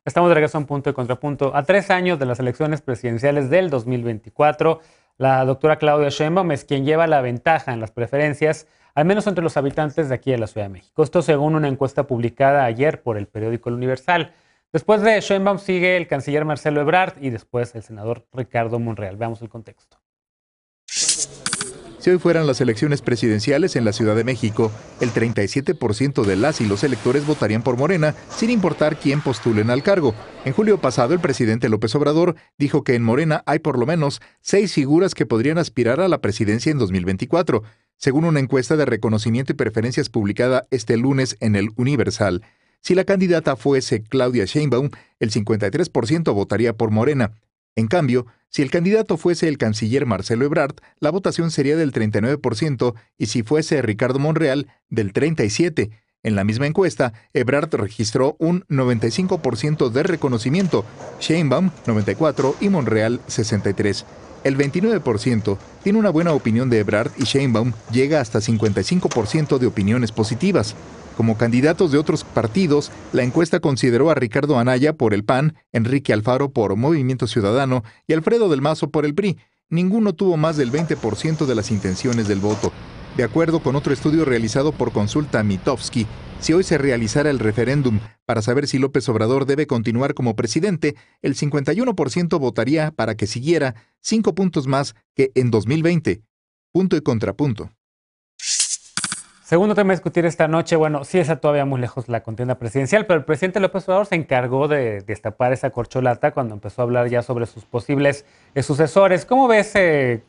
Estamos de regreso a un punto y contrapunto. A 3 años de las elecciones presidenciales del 2024, la doctora Claudia Sheinbaum es quien lleva la ventaja en las preferencias, al menos entre los habitantes de aquí de la Ciudad de México. Esto según una encuesta publicada ayer por el periódico El Universal. Después de Sheinbaum sigue el canciller Marcelo Ebrard y después el senador Ricardo Monreal. Veamos el contexto. Si hoy fueran las elecciones presidenciales en la Ciudad de México, el 37% de las y los electores votarían por Morena, sin importar quién postulen al cargo. En julio pasado, el presidente López Obrador dijo que en Morena hay por lo menos 6 figuras que podrían aspirar a la presidencia en 2024, según una encuesta de reconocimiento y preferencias publicada este lunes en El Universal. Si la candidata fuese Claudia Sheinbaum, el 53% votaría por Morena. En cambio, si el candidato fuese el canciller Marcelo Ebrard, la votación sería del 39% y si fuese Ricardo Monreal, del 37%. En la misma encuesta, Ebrard registró un 95% de reconocimiento, Sheinbaum 94% y Monreal 63%. El 29% tiene una buena opinión de Ebrard y Sheinbaum llega hasta 55% de opiniones positivas. Como candidatos de otros partidos, la encuesta consideró a Ricardo Anaya por el PAN, Enrique Alfaro por Movimiento Ciudadano y Alfredo del Mazo por el PRI. Ninguno tuvo más del 20% de las intenciones del voto. De acuerdo con otro estudio realizado por Consulta Mitofsky, si hoy se realizara el referéndum para saber si López Obrador debe continuar como presidente, el 51% votaría para que siguiera, 5 puntos más que en 2020. Punto y contrapunto. Segundo tema a discutir esta noche, bueno, sí está todavía muy lejos la contienda presidencial, pero el presidente López Obrador se encargó de destapar esa corcholata cuando empezó a hablar ya sobre sus posibles sucesores. ¿Cómo ves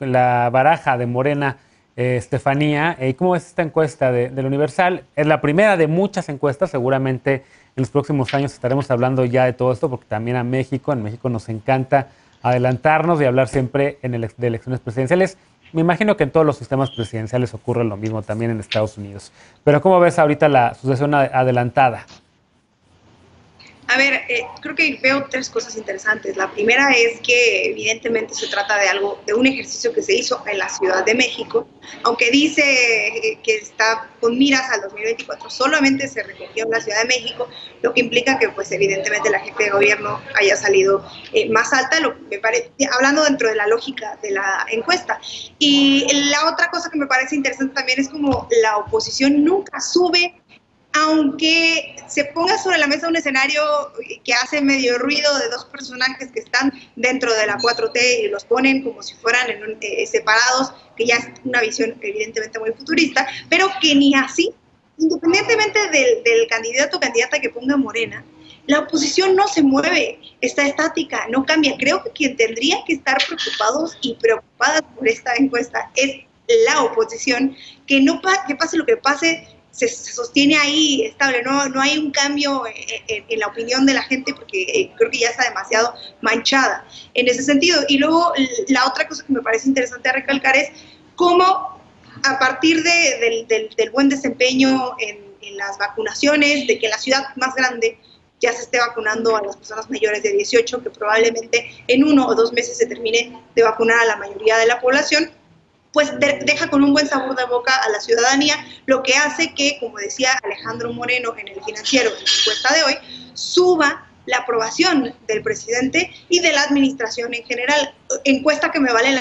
la baraja de Morena, Estefanía? ¿Cómo ves esta encuesta del Universal? Es la primera de muchas encuestas, seguramente en los próximos años estaremos hablando ya de todo esto, porque también en México nos encanta adelantarnos y hablar siempre de elecciones presidenciales. Me imagino que en todos los sistemas presidenciales ocurre lo mismo también en Estados Unidos. Pero ¿cómo ves ahorita la sucesión adelantada? A ver, creo que veo 3 cosas interesantes. La primera es que evidentemente se trata de un ejercicio que se hizo en la Ciudad de México, aunque dice que está con miras al 2024, solamente se recogió en la Ciudad de México, lo que implica que pues evidentemente la gente de gobierno haya salido más alta, me parece, hablando dentro de la lógica de la encuesta. Y la otra cosa que me parece interesante también es como la oposición nunca sube, aunque se ponga sobre la mesa un escenario que hace medio ruido de 2 personajes que están dentro de la 4T y los ponen como si fueran separados, que ya es una visión evidentemente muy futurista, pero que ni así, independientemente del candidato o candidata que ponga Morena, la oposición no se mueve, está estática, no cambia. Creo que quien tendría que estar preocupados y preocupadas por esta encuesta es la oposición, que pase lo que pase, se sostiene ahí estable, no hay un cambio en la opinión de la gente porque creo que ya está demasiado manchada en ese sentido. Y luego la otra cosa que me parece interesante recalcar es cómo a partir del buen desempeño en las vacunaciones, de que la ciudad más grande ya se esté vacunando a las personas mayores de 18, que probablemente en 1 o 2 meses se termine de vacunar a la mayoría de la población, pues deja con un buen sabor de boca a la ciudadanía, lo que hace que, como decía Alejandro Moreno en El Financiero, en su encuesta de hoy, suba la aprobación del presidente y de la administración en general. Encuesta que vale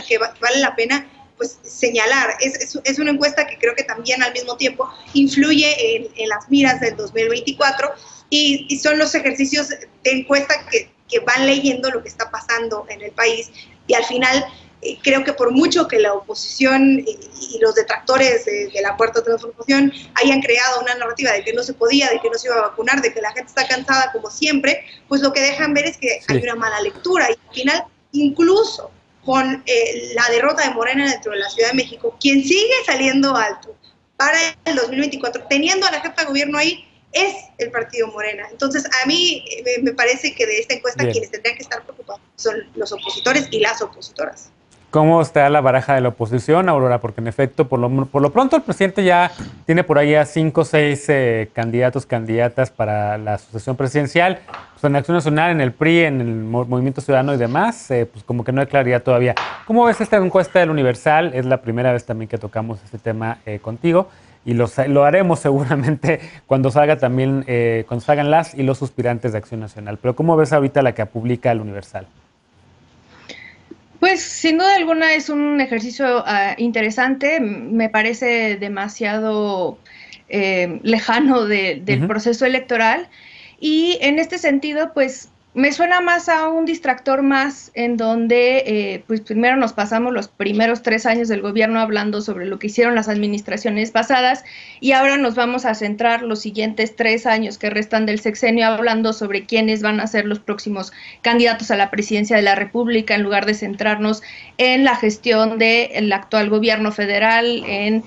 la pena pues señalar. Es una encuesta que creo que también al mismo tiempo influye en las miras del 2024 y son los ejercicios de encuesta que van leyendo lo que está pasando en el país y al final creo que por mucho que la oposición y los detractores de la Cuarta Transformación hayan creado una narrativa de que no se podía, de que no se iba a vacunar, de que la gente está cansada como siempre, pues lo que dejan ver es que sí, hay una mala lectura y al final incluso con la derrota de Morena dentro de la Ciudad de México, quien sigue saliendo alto para el 2024, teniendo a la jefa de gobierno ahí, es el partido Morena. Entonces, a mí me parece que de esta encuesta quienes tendrían que estar preocupados son los opositores y las opositoras. ¿Cómo está la baraja de la oposición, Aurora? Porque en efecto, por lo pronto el presidente ya tiene por ahí a 5 o 6 candidatos, candidatas para la sucesión presidencial. Pues en Acción Nacional, en el PRI, en el Movimiento Ciudadano y demás, pues como que no hay claridad todavía. ¿Cómo ves esta encuesta del Universal? Es la primera vez también que tocamos este tema contigo. y lo haremos seguramente cuando salga también, cuando salgan las y los suspirantes de Acción Nacional. Pero ¿cómo ves ahorita la que publica el Universal? Pues sin duda alguna es un ejercicio interesante, me parece demasiado lejano del proceso electoral, y en este sentido pues me suena más a un distractor más en donde pues primero nos pasamos los primeros 3 años del gobierno hablando sobre lo que hicieron las administraciones pasadas, y ahora nos vamos a centrar los siguientes 3 años que restan del sexenio hablando sobre quiénes van a ser los próximos candidatos a la presidencia de la República, en lugar de centrarnos en la gestión del actual gobierno federal, en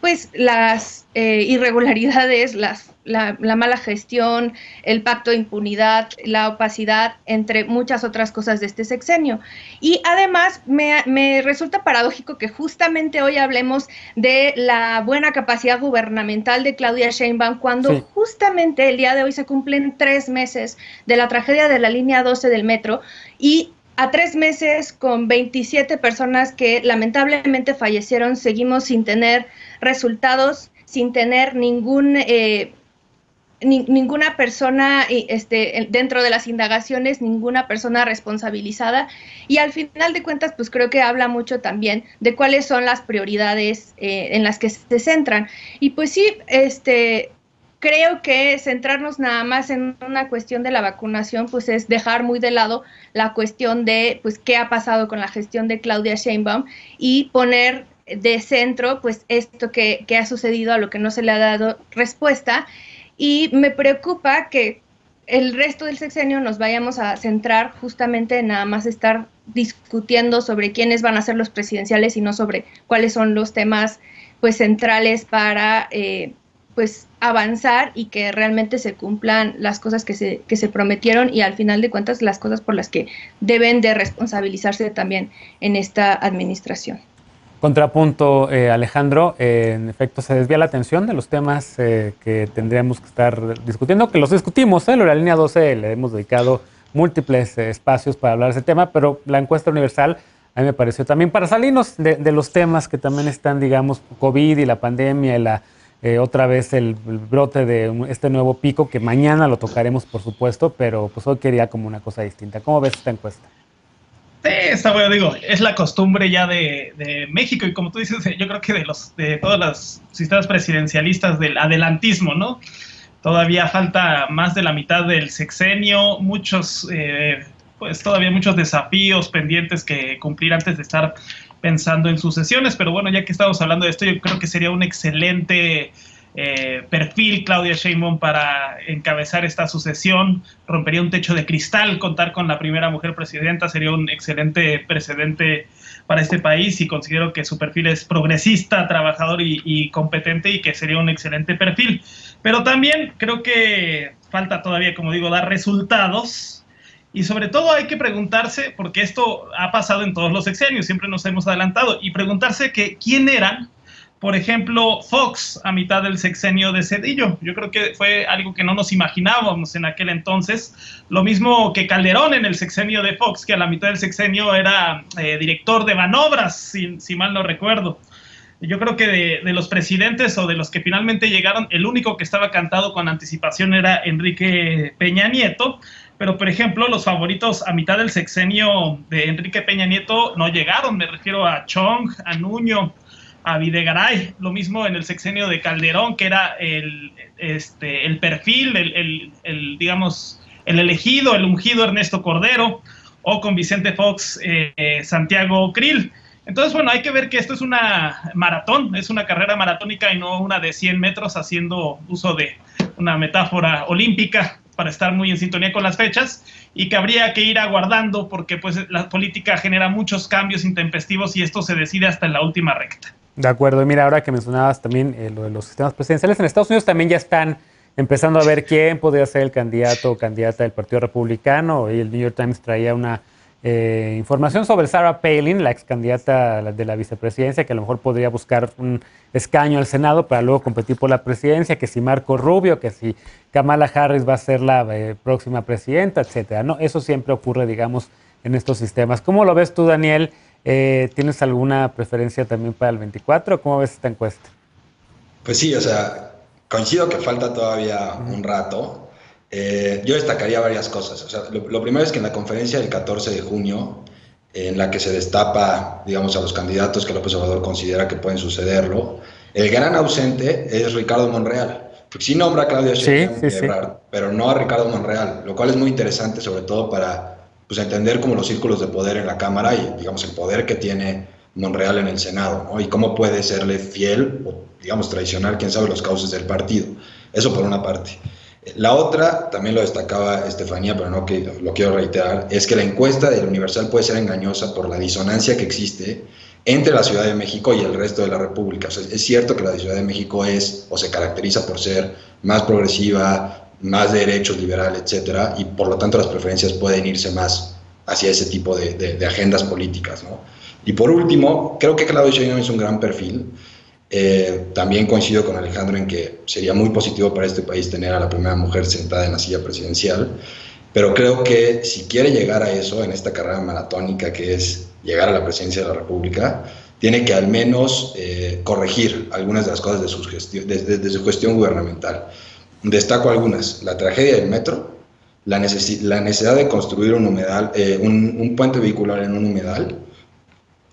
pues las irregularidades, la mala gestión, el pacto de impunidad, la opacidad, entre muchas otras cosas de este sexenio. Y además me resulta paradójico que justamente hoy hablemos de la buena capacidad gubernamental de Claudia Sheinbaum, cuando justamente el día de hoy se cumplen 3 meses de la tragedia de la línea 12 del metro, y a 3 meses, con 27 personas que lamentablemente fallecieron, seguimos sin tener resultados, sin tener ninguna persona dentro de las indagaciones, ninguna persona responsabilizada, y al final de cuentas pues creo que habla mucho también de cuáles son las prioridades en las que se centran. Y pues sí, creo que centrarnos nada más en una cuestión de la vacunación pues es dejar muy de lado la cuestión de pues qué ha pasado con la gestión de Claudia Sheinbaum, y poner de centro pues esto que ha sucedido, a lo que no se le ha dado respuesta. Y me preocupa que el resto del sexenio nos vayamos a centrar justamente en nada más estar discutiendo sobre quiénes van a ser los presidenciales y no sobre cuáles son los temas pues centrales para pues avanzar y que realmente se cumplan las cosas que se prometieron, y al final de cuentas las cosas por las que deben de responsabilizarse también en esta administración. Contrapunto, Alejandro, en efecto se desvía la atención de los temas que tendríamos que estar discutiendo, que los discutimos, la línea 12 le hemos dedicado múltiples espacios para hablar de ese tema, pero la encuesta universal a mí me pareció también, para salirnos de los temas que también están, digamos, COVID y la pandemia y la otra vez el brote de este nuevo pico, que mañana lo tocaremos por supuesto, pero pues hoy quería como una cosa distinta. ¿Cómo ves esta encuesta? Sí, está bueno, digo, es la costumbre ya de México, y como tú dices, yo creo que de todos los sistemas presidencialistas del adelantismo, ¿no? Todavía falta más de la mitad del sexenio, pues todavía muchos desafíos pendientes que cumplir antes de estar pensando en sucesiones, pero bueno, ya que estamos hablando de esto, yo creo que sería un excelente perfil Claudia Sheinbaum para encabezar esta sucesión. Rompería un techo de cristal contar con la primera mujer presidenta, sería un excelente precedente para este país, y considero que su perfil es progresista, trabajador y competente, y que sería un excelente perfil. Pero también creo que falta todavía, como digo, dar resultados, y sobre todo hay que preguntarse, porque esto ha pasado en todos los sexenios, siempre nos hemos adelantado, y preguntarse que quién eran, por ejemplo, Fox a mitad del sexenio de Zedillo. Yo creo que fue algo que no nos imaginábamos en aquel entonces. Lo mismo que Calderón en el sexenio de Fox, que a la mitad del sexenio era director de Banobras, si mal no recuerdo. Yo creo que de los presidentes o de los que finalmente llegaron, el único que estaba cantado con anticipación era Enrique Peña Nieto. Pero, por ejemplo, los favoritos a mitad del sexenio de Enrique Peña Nieto no llegaron. Me refiero a Chong, a Nuño, a Videgaray. Lo mismo en el sexenio de Calderón, que era el perfil, digamos, el elegido, el ungido Ernesto Cordero, o con Vicente Fox, Santiago Krill. Entonces, bueno, hay que ver que esto es una maratón, es una carrera maratónica y no una de 100 metros, haciendo uso de una metáfora olímpica para estar muy en sintonía con las fechas, y que habría que ir aguardando porque pues la política genera muchos cambios intempestivos y esto se decide hasta en la última recta. De acuerdo. Y mira, ahora que mencionabas también lo de los sistemas presidenciales, en Estados Unidos también ya están empezando a ver quién podría ser el candidato o candidata del Partido Republicano, y el New York Times traía una información sobre Sarah Palin, la ex candidata de la vicepresidencia, que a lo mejor podría buscar un escaño al Senado para luego competir por la presidencia, que si Marco Rubio, que si Kamala Harris va a ser la próxima presidenta, etcétera, ¿no? Eso siempre ocurre, digamos, en estos sistemas. ¿Cómo lo ves tú, Daniel? ¿Tienes alguna preferencia también para el 24? ¿Cómo ves esta encuesta? Pues sí, o sea, coincido que falta todavía un rato. Yo destacaría varias cosas. O sea, lo primero es que en la conferencia del 14 de junio, en la que se destapa, digamos, a los candidatos que López Obrador considera que pueden sucederlo, el gran ausente es Ricardo Monreal. Porque sí nombra a Claudia Sheinbaum y Ebrard, pero no a Ricardo Monreal, lo cual es muy interesante, sobre todo para pues, entender como los círculos de poder en la Cámara y, digamos, el poder que tiene Monreal en el Senado, ¿no? Y cómo puede serle fiel o, digamos, traicionar, quién sabe, los cauces del partido. Eso por una parte. La otra, también lo destacaba Estefanía, pero no que lo quiero reiterar, es que la encuesta del Universal puede ser engañosa por la disonancia que existe entre la Ciudad de México y el resto de la República. O sea, es cierto que la Ciudad de México es o se caracteriza por ser más progresiva, más de derechos, liberal, etcétera, y por lo tanto las preferencias pueden irse más hacia ese tipo de agendas políticas, ¿no? Y por último, creo que Claudia Sheinbaum es un gran perfil. También coincido con Alejandro en que sería muy positivo para este país tener a la primera mujer sentada en la silla presidencial, pero creo que si quiere llegar a eso, en esta carrera maratónica que es llegar a la presidencia de la República, tiene que al menos corregir algunas de las cosas de su gestión gubernamental. Destaco algunas: la tragedia del metro, la necesidad de construir un puente vehicular en un humedal,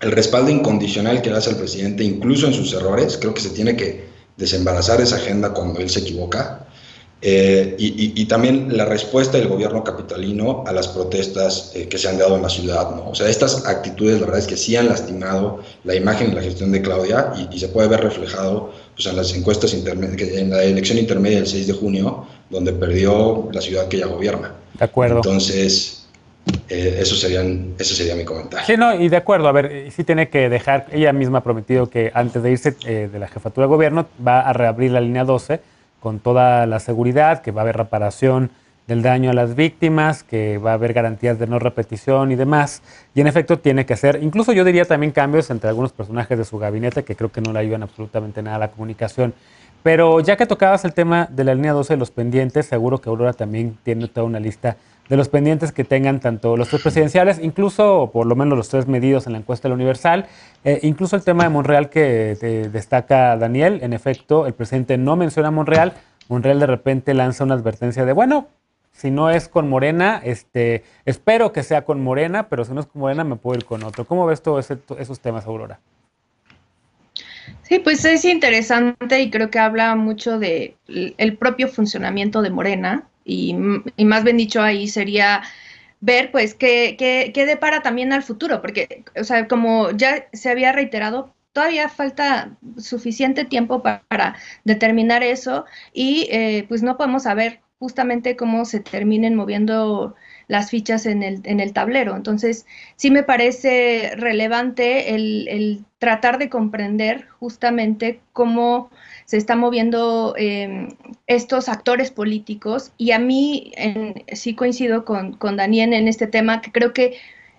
el respaldo incondicional que le hace al presidente incluso en sus errores. Creo que se tiene que desembarazar esa agenda cuando él se equivoca, y también la respuesta del gobierno capitalino a las protestas que se han dado en la ciudad, ¿no? O sea, estas actitudes la verdad es que sí han lastimado la imagen y la gestión de Claudia, y se puede ver reflejado pues, en las encuestas en la elección intermedia del 6 de junio, donde perdió la ciudad que ella gobierna. De acuerdo. Entonces, eso sería mi comentario. Sí, no, y de acuerdo. A ver, sí tiene que dejar, ella misma ha prometido que antes de irse de la jefatura de gobierno va a reabrir la línea 12 con toda la seguridad, que va a haber reparación del daño a las víctimas, que va a haber garantías de no repetición y demás. Y en efecto tiene que hacer, incluso yo diría también cambios entre algunos personajes de su gabinete que creo que no le ayudan absolutamente nada a la comunicación. Pero ya que tocabas el tema de la línea 12 de los pendientes, seguro que Aurora también tiene toda una lista de los pendientes que tengan tanto los tres presidenciales, incluso por lo menos los tres medidos en la encuesta de la Universal, incluso el tema de Monreal que destaca Daniel. En efecto, el presidente no menciona a Monreal. Monreal de repente lanza una advertencia de, bueno, si no es con Morena, espero que sea con Morena, pero si no es con Morena me puedo ir con otro. ¿Cómo ves todos esos temas, Aurora? Sí, pues es interesante y creo que habla mucho de el propio funcionamiento de Morena y más bien dicho ahí sería ver pues qué depara también al futuro, porque, o sea, como ya se había reiterado, todavía falta suficiente tiempo para determinar eso y pues no podemos saber justamente cómo se terminen moviendo las fichas en el tablero. Entonces, sí me parece relevante el tratar de comprender justamente cómo se están moviendo estos actores políticos. Y a mí sí coincido con Daniel en este tema, que creo que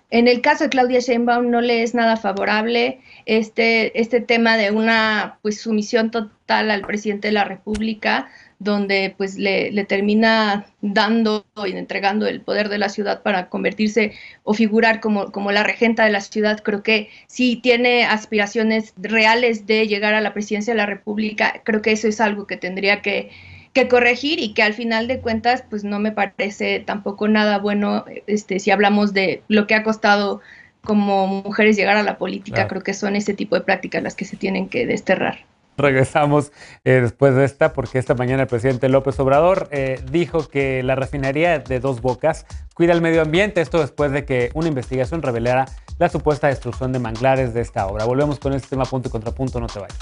en el caso de Claudia Sheinbaum no le es nada favorable este tema de una pues sumisión total al presidente de la República, donde pues le termina dando y entregando el poder de la ciudad para convertirse o figurar como la regenta de la ciudad. Creo que si tiene aspiraciones reales de llegar a la presidencia de la República, creo que eso es algo que tendría que corregir y que al final de cuentas pues no me parece tampoco nada bueno si hablamos de lo que ha costado como mujeres llegar a la política. Claro. Creo que son ese tipo de prácticas las que se tienen que desterrar. Regresamos después de esta, porque esta mañana el presidente López Obrador dijo que la refinería de Dos Bocas cuida el medio ambiente. Esto después de que una investigación revelara la supuesta destrucción de manglares de esta obra. Volvemos con este tema punto y contrapunto, no te vayas.